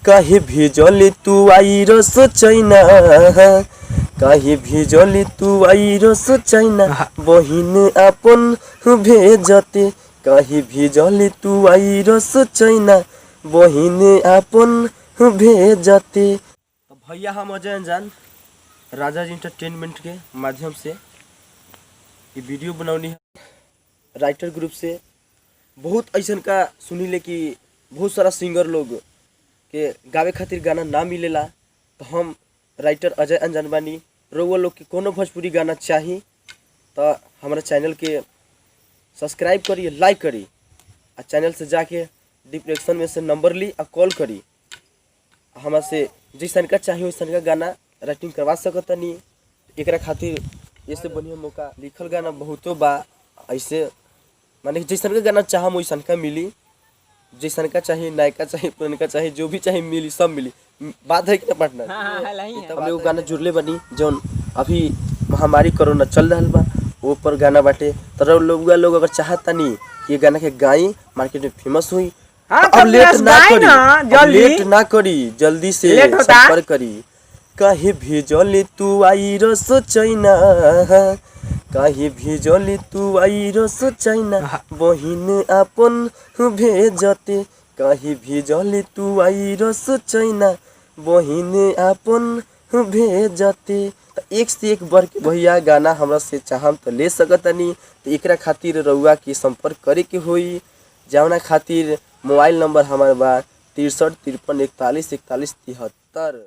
काहे भेजले तू आई र सोचैना, काहे भेजले तू आई र सोचैना, बहिन आपन भेजते, काहे भेजले तू आई र सोचैना, बहिन आपन भेजते। भैया हम अजय अनजान राजा जी इंटरटेनमेंट के माध्यम से ये वीडियो बनौनी है। राइटर ग्रुप से बहुत ऐसा का सुनी ले कि बहुत सारा सिंगर लोग के गावे खातिर गाना ना मिलेला, तो हम राइटर अजय अनजान बानी। रउआ लोग के कोनो भोजपुरी गाना चाही तो हमारा चैनल के सब्सक्राइब करी, लाइक करी, और चैनल से जाके डिस्क्रिप्शन में से नंबर ली और कॉल करी। हमारा से जैसन का चाहिए वैसन का गाना राइटिंग करवा सकता नहीं। एकरा खातिर ऐसे बढ़िया मौका लिखल गाना बहुतो बा। ऐसे माने जैसन का गाना चाहम वैसन का मिली, जैसन का चाहिए, नयका चाहिए, पुरानका चाहिए, जो भी चाहिए मिली, सब मिली। बात है कि ना पार्टनर? हम एगो गाना जुड़ले बनी जौन अभी महामारी कोरोना चल रहा बा, वो पर गाना बाटे। तो लोग अगर चाहता नहीं ये गाना के गाई, मार्केट में फेमस हुई, अब लेट ना करी, जल्दी से संपर्क करी। काहे भेजले तू आई र सोचैना, काहे भेजले तू आई र सोचैना, बहिन आपन भेजते, काहे भेजले तू आई र सोचैना, बहिन आपन भेजते। एक से एक बार के भैया गाना हमरा से चाहम तो ले सकतनी। तो एकरा खातिर रउआ के संपर्क करे के होई, जवना खातिर मोबाइल नंबर हमार बा 63 53 41 41 73।